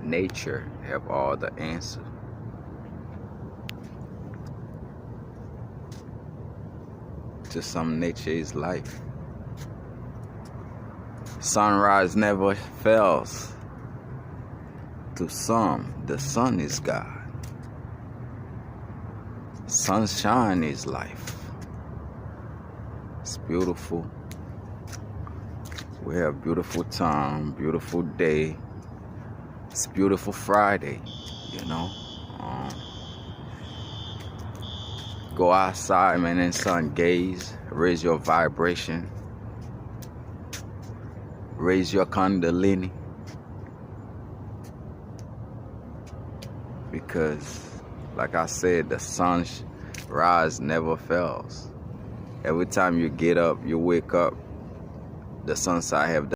nature have all the answer. To some, nature is life. Sunrise never fails. To some, the sun is God. Sunshine is life. It's beautiful. We have beautiful time, beautiful day. It's beautiful Friday, you know. Go outside, man, and sun gaze. Raise your vibration. Raise your kundalini. Because, like I said, the sun's rise never fails. Every time you get up, you wake up, the sun side have